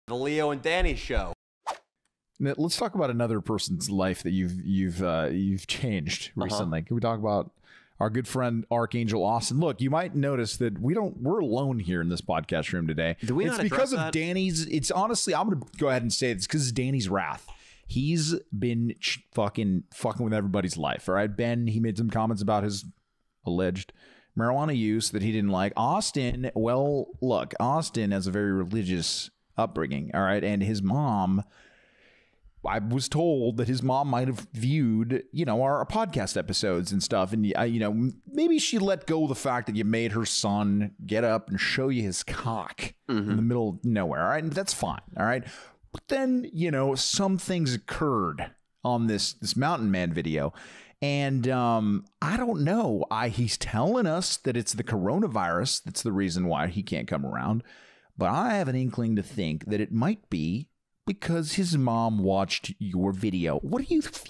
The Leo and Danny show. Now, let's talk about another person's life that you've changed recently. Can we talk about our good friend Archangel Austin? Look, you might notice that we're alone here in this podcast room today. Do we not It's because of that? Danny's. It's honestly, I'm going to go ahead and say it's because of Danny's wrath. He's been fucking with everybody's life. All right, Ben, he made some comments about his alleged marijuana use that he didn't like. Austin, well, look, Austin has a very religious upbringing, all right, and his mom, I was told that his mom might have viewed, our podcast episodes and stuff, and maybe she let go of the fact that you made her son get up and show you his cock in the middle of nowhere, all right, and that's fine, all right, but then, some things occurred on this Mountain Man video. And I don't know. He's telling us that it's the coronavirus that's the reason why he can't come around. But I have an inkling to think that it might be because his mom watched your video.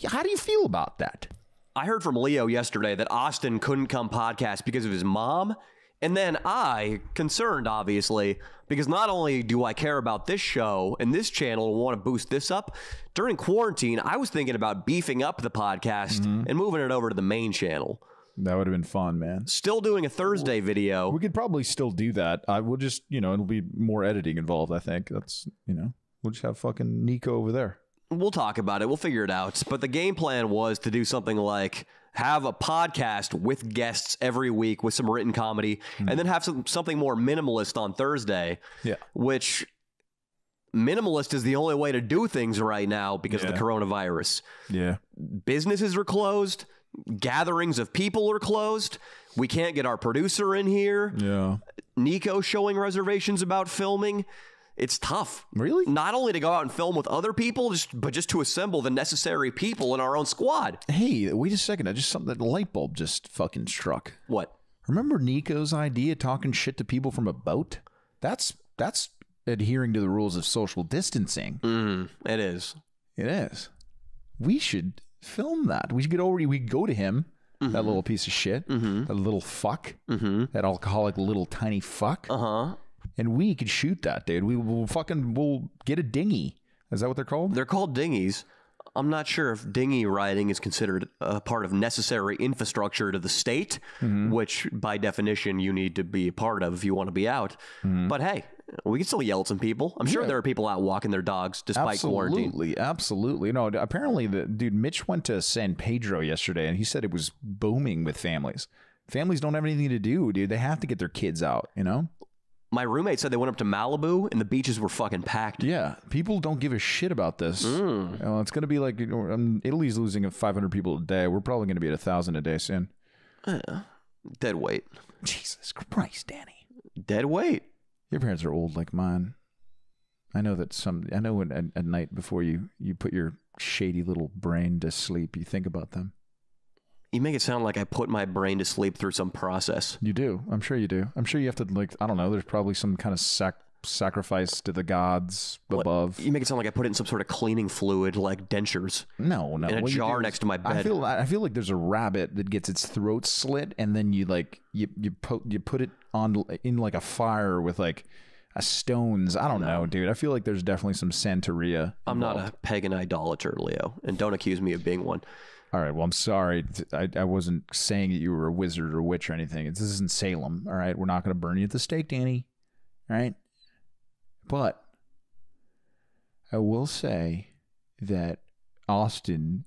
How do you feel about that? I heard from Leo yesterday that Austin couldn't come podcast because of his mom. And then I, concerned obviously, because not only do I care about this show and this channel and want to boost this up, during quarantine, I was thinking about beefing up the podcast and moving it over to the main channel. That would have been fun, man. Still doing a Thursday video. We could probably still do that. We'll just, it'll be more editing involved, I think. That's, we'll just have fucking Nico over there. We'll talk about it. We'll figure it out. But the game plan was to do something like have a podcast with guests every week with some written comedy and then have something more minimalist on Thursday. Yeah. Which minimalist is the only way to do things right now because of the coronavirus. Yeah. Businesses are closed. Gatherings of people are closed. We can't get our producer in here. Yeah. Nico showing reservations about filming. It's tough. Really? Not only to go out and film with other people, but just to assemble the necessary people in our own squad. Hey, wait a second. The light bulb just fucking struck. What? Remember Nico's idea talking shit to people from a boat? That's adhering to the rules of social distancing. It is. It is. We should film that. We go to him, that little piece of shit, that little fuck, that alcoholic little tiny fuck. And we could shoot that, dude. We'll get a dinghy. Is that what they're called? They're called dinghies. I'm not sure if dinghy riding is considered a part of necessary infrastructure to the state, which by definition you need to be a part of if you want to be out. But hey, we can still yell at some people. I'm sure there are people out walking their dogs despite quarantine. Absolutely. No, apparently Mitch went to San Pedro yesterday and he said it was booming with families. Families don't have anything to do, dude. They have to get their kids out, My roommate said they went up to Malibu and the beaches were fucking packed. Yeah, people don't give a shit about this. It's going to be like Italy's losing 500 people a day. We're probably going to be at 1,000 a day soon. Dead weight. Jesus Christ, Danny. Dead weight. Your parents are old like mine. I know that at night before you put your shady little brain to sleep, you think about them. You make it sound like I put my brain to sleep through some process. You do. I'm sure you do. I'm sure you have to, I don't know, there's probably some kind of sacrifice to the gods above. You make it sound like I put it in some sort of cleaning fluid like dentures. No. In a jar next to my bed. I feel like there's a rabbit that gets its throat slit and then you put it in like a fire with like a stones. I don't know, dude. I feel like there's definitely some Santeria involved. I'm not a pagan idolater, Leo, and don't accuse me of being one. All right, well, I'm sorry. I wasn't saying that you were a wizard or a witch or anything. This isn't Salem, all right? We're not going to burn you at the stake, Danny, all right? But I will say that Austin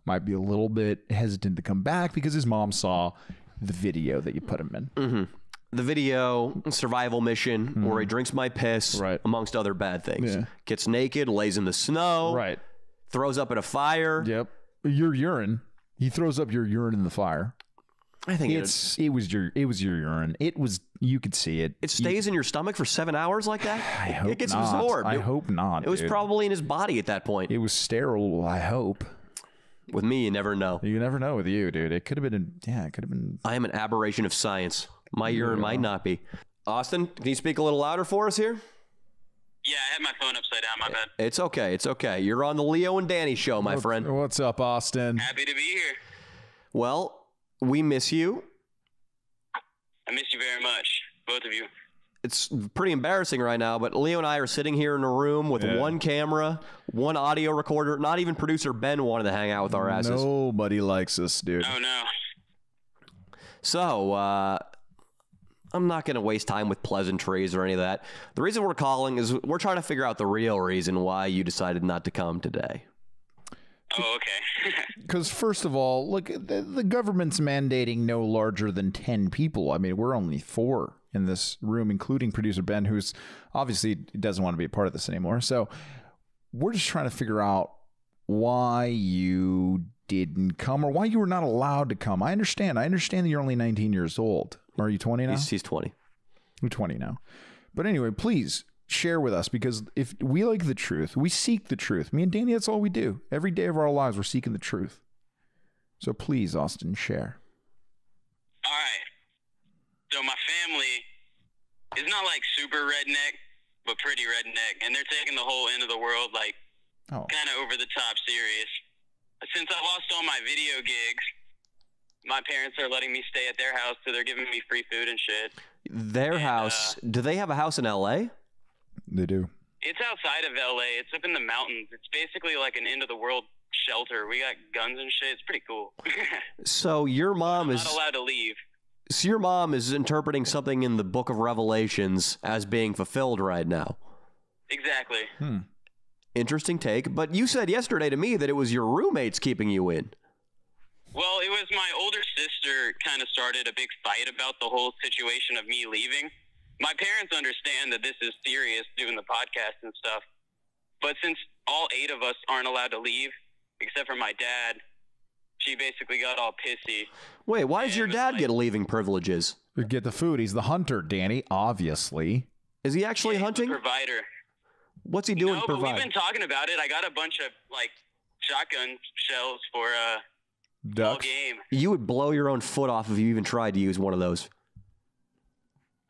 might be a little bit hesitant to come back because his mom saw the video that you put him in. The video, survival mission, where he drinks my piss, amongst other bad things. Yeah. Gets naked, lays in the snow. Right. Throws up in a fire. Yep. Your urine. He throws up your urine in the fire. I think it was your urine. You could see it. It stays in your stomach for 7 hours like that? I hope it gets not. absorbed. I hope not. It was probably in his body at that point. It was sterile, I hope. With me, you never know. You never know with you, dude. It could have been I am an aberration of science. My urine might not be. Austin, can you speak a little louder for us here? Yeah, I had my phone upside down. My bad. It's okay. It's okay. You're on the Leo and Danny show, my friend. What's up, Austin? Happy to be here. Well, we miss you. I miss you very much, both of you. it's pretty embarrassing right now, but Leo and I are sitting here in a room with one camera, one audio recorder. Not even producer Ben wanted to hang out with our asses. Nobody likes us, dude. Oh, no. So, I'm not going to waste time with pleasantries or any of that. The reason we're calling is we're trying to figure out the real reason why you decided not to come today. Oh, okay. Because first of all, look, the government's mandating no larger than 10 people. I mean, we're only 4 in this room, including producer Ben, who's obviously doesn't want to be a part of this anymore. So we're just trying to figure out why you didn't come or why you were not allowed to come. I understand that you're only 19 years old. Are you 20 now? He's 20. You're 20 now. But anyway, please share with us, because if we like the truth, we seek the truth. Me and Danny, that's all we do. Every day of our lives, we're seeking the truth. So please, Austin, share. All right. So my family is not like super redneck, but pretty redneck. And they're taking the whole end of the world like kind of over the top serious. Since I lost all my video gigs, my parents are letting me stay at their house, so they're giving me free food and shit. Their house? Do they have a house in L.A.? They do. It's outside of L.A. It's up in the mountains. It's basically like an end-of-the-world shelter. We got guns and shit. It's pretty cool. So your mom is not allowed to leave. So your mom is interpreting something in the Book of Revelations as being fulfilled right now. Exactly. Interesting take. But you said yesterday to me that it was your roommates keeping you in. Well, it was my older sister kind of started a big fight about the whole situation of me leaving. My parents understand that this is serious, doing the podcast and stuff. But since all 8 of us aren't allowed to leave, except for my dad, she basically got all pissy. Wait, why does your dad get leaving privileges? Get the food. He's the hunter, Danny, obviously. Is he actually hunting? He's the provider. What's he doing No, to but provide? we've been talking about it. I got a bunch of, like, shotgun shells for all Ducks. game. You would blow your own foot off if you even tried to use one of those.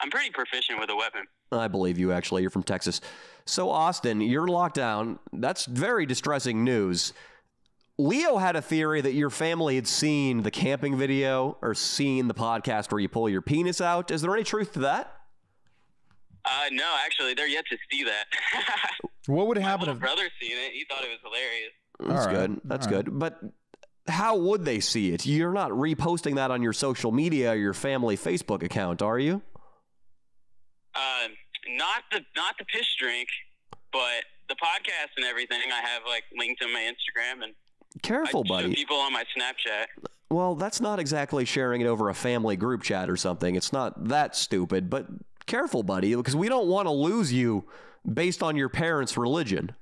I'm pretty proficient with a weapon. I believe you, actually. You're from Texas. So, Austin, you're locked down. That's very distressing news. Leo had a theory that your family had seen the camping video or seen the podcast where you pull your penis out. Is there any truth to that? No, actually, they're yet to see that. What would happen My if... brother's seen it. He thought it was hilarious. That's good. That's good. But how would they see it? You're not reposting that on your social media or your family Facebook account, are you? Not the piss drink, but the podcast and everything. I have like linked on my Instagram and Careful, buddy. show people on my Snapchat. Well, that's not exactly sharing it over a family group chat or something. It's not that stupid, but careful, buddy, because we don't want to lose you based on your parents' religion.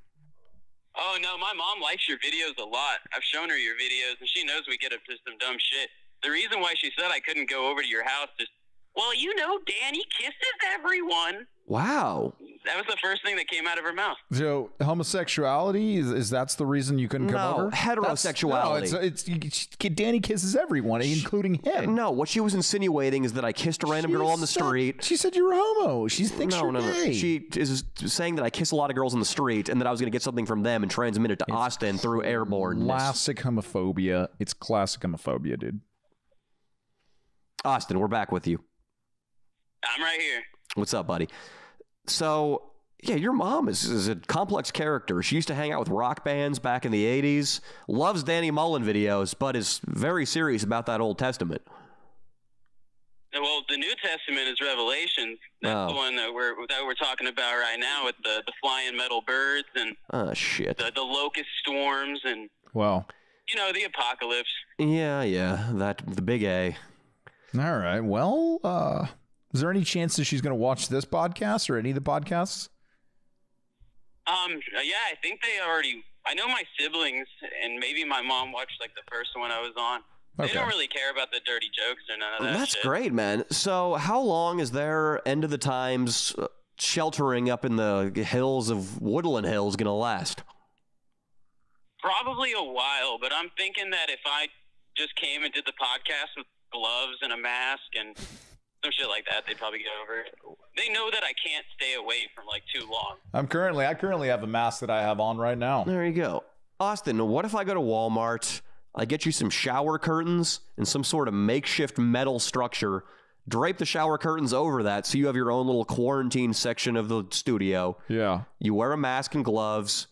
Oh, no, my mom likes your videos a lot. I've shown her your videos, and she knows we get up to some dumb shit. The reason why she said I couldn't go over to your house is, well, you know, Danny kisses everyone. Wow. That was the first thing that came out of her mouth. So homosexuality is that's the reason you couldn't come over? Heterosexuality. It's Danny kisses everyone, including him. No, what she was insinuating is that I kissed a random girl on the street. She said you were homo. She thinks you're gay. She is saying that I kiss a lot of girls on the street and that I was going to get something from them and transmit it to Austin through airborne. Classic homophobia. It's classic homophobia, dude. Austin, we're back with you. I'm right here. What's up, buddy? So, yeah, your mom is a complex character. She used to hang out with rock bands back in the 80s, loves Danny Mullen videos, but is very serious about that Old Testament. Well, the New Testament is Revelations. That's the one that we're talking about right now with the flying metal birds and shit. The locust storms and, well, you know, the apocalypse. Yeah, the big A. All right, well, is there any chance that she's going to watch this podcast or any of the podcasts? Yeah, I think they already. I know my siblings and maybe my mom watched like the first one I was on. They don't really care about the dirty jokes or none of that. That's shit. great, man. So, how long is their end of the times sheltering up in the hills of Woodland Hills going to last? Probably a while, but I'm thinking that if I just came and did the podcast with gloves and a mask and some shit like that, they'd probably get over it. They know that I can't stay away from like too long. I currently have a mask that I have on right now. There you go. Austin, what if I go to Walmart, I get you some shower curtains and some sort of makeshift metal structure drape the shower curtains over that so you have your own little quarantine section of the studio. Yeah. You wear a mask and gloves.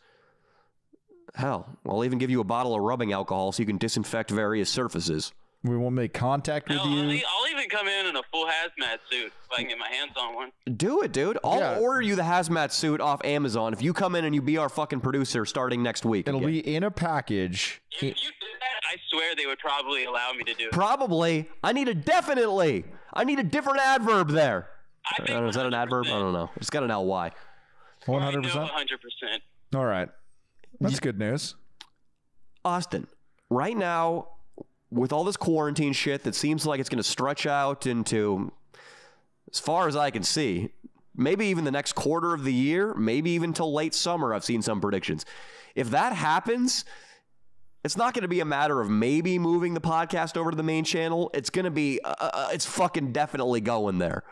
Hell, I'll even give you a bottle of rubbing alcohol so you can disinfect various surfaces. We won't make contact with you. I'll even come in a full hazmat suit if I can get my hands on one. Do it, dude. I'll order you the hazmat suit off Amazon if you come in and you be our fucking producer starting next week. It'll be in a package. If you did that, I swear they would probably allow me to do it. Probably. I need a definitely. I need a different adverb there. Is that an adverb? I don't know. It's got an ly. 100%? 100%. All right. That's good news. Austin, right now, with all this quarantine shit that seems like it's going to stretch out into, as far as I can see, maybe even the next quarter of the year, maybe even till late summer, I've seen some predictions. If that happens, it's not going to be a matter of maybe moving the podcast over to the main channel. It's going to be, it's fucking definitely going there.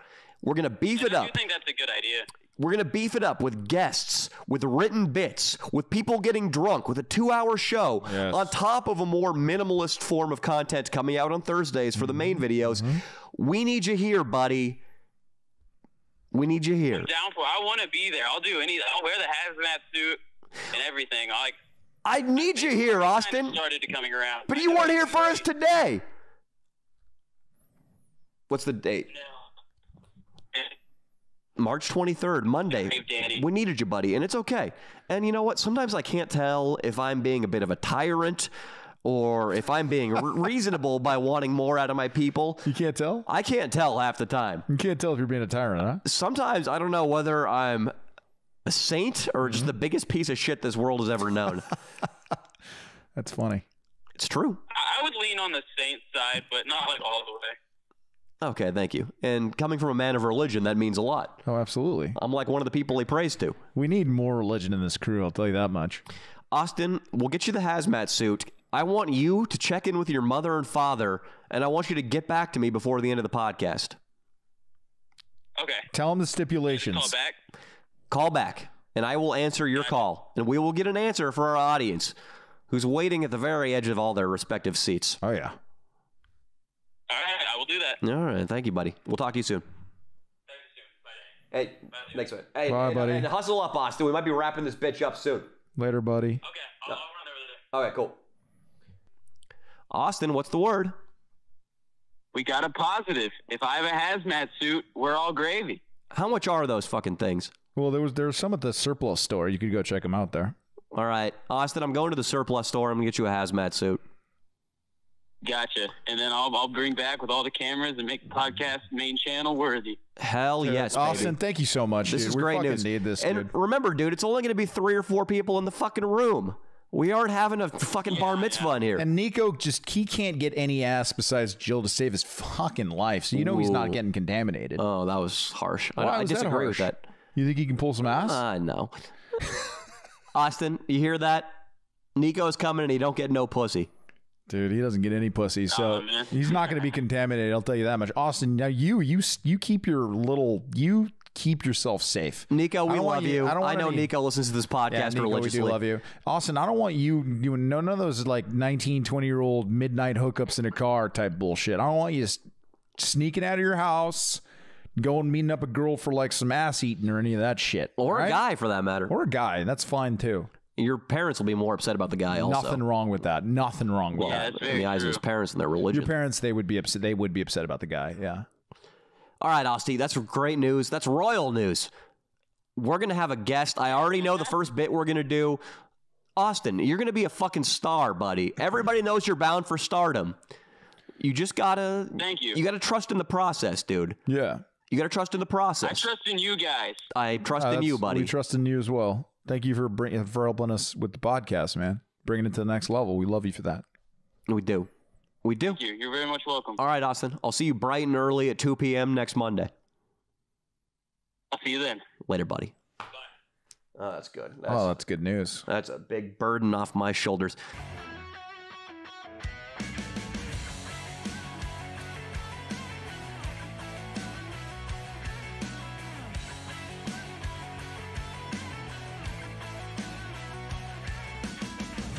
We're going to beef it up. I do think that's a good idea. We're going to beef it up with guests, with written bits, with people getting drunk, with a 2-hour show, on top of a more minimalist form of content coming out on Thursdays for the main videos. We need you here, buddy. We need you here. I'm down for it. I want to be there. I'll wear the hazmat suit and everything. I need you here, Austin. Started to coming around. But you weren't here for us today. What's the date? No. March 23rd, Monday. We needed you, buddy, and it's okay. And you know what? Sometimes I can't tell if I'm being a bit of a tyrant or if I'm being reasonable by wanting more out of my people. You can't tell? I can't tell half the time. You can't tell if you're being a tyrant, huh? Sometimes I don't know whether I'm a saint or just the biggest piece of shit this world has ever known. That's funny. It's true. I would lean on the saint side, but not all the way. Okay, thank you. And coming from a man of religion, that means a lot. Oh, absolutely. I'm like one of the people he prays to. We need more religion in this crew, I'll tell you that much. Austin, we'll get you the hazmat suit. I want you to check in with your mother and father, and I want you to get back to me before the end of the podcast. Okay. Tell them the stipulations. Call back? Call back, and I will answer your call. And we will get an answer for our audience, who's waiting at the very edge of all their respective seats. Oh, yeah. All right, I will do that. All right, thank you, buddy. We'll talk to you soon. Hey, thanks, man. Hey, buddy. And hustle up, Austin. We might be wrapping this bitch up soon. Later, buddy. Okay, I'll run over there. Okay, cool. Austin, what's the word? We got a positive. If I have a hazmat suit, we're all gravy. How much are those fucking things? Well, there was some at the surplus store. You could go check them out there. All right, Austin, I'm going to the surplus store. I'm going to get you a hazmat suit. Gotcha. And then I'll bring back with all the cameras and make the podcast main channel worthy. Hell yes, baby. Austin, thank you so much, This dude. is We great fucking news. need this, and dude. remember, dude, it's only going to be 3 or 4 people in the fucking room. We aren't having a fucking bar mitzvah in here. And Nico he can't get any ass besides Jill to save his fucking life. So you know he's not getting contaminated. Oh, that was harsh. Why I was that disagree with harsh? that. You think he can pull some ass? No. Austin, you hear that? Nico's coming and he don't get no pussy. Dude, he doesn't get any pussy, so he's not going to be contaminated. I'll tell you that much. Austin, now you keep you keep yourself safe. Nico, we love you. I know Nico listens to this podcast religiously. We do love you. Austin, I don't want you doing none of those like 19, 20-year-old midnight hookups in a car type bullshit. I don't want you sneaking out of your house, going meeting up a girl for like some ass eating or any of that shit. Or a guy for that matter. Or a guy. That's fine too. Your parents will be more upset about the guy also. Nothing wrong with that. Nothing wrong with that. In the eyes of his parents and their religion. Your parents, they would be upset. They would be upset about the guy. Yeah. All right, Austin, that's great news. That's royal news. We're going to have a guest. I already know the first bit we're going to do. Austin, you're going to be a fucking star, buddy. Everybody knows you're bound for stardom. You just got to... Thank you. You got to trust in the process, dude. Yeah. You got to trust in the process. I trust in you guys. I trust in you, buddy. We trust in you as well. Thank you for helping us with the podcast, man. Bringing it to the next level. We love you for that. We do. We do. Thank you. You're very much welcome. All right, Austin. I'll see you bright and early at 2 p.m. next Monday. I'll see you then. Later, buddy. Bye. Oh, that's good. That's good news. That's a big burden off my shoulders.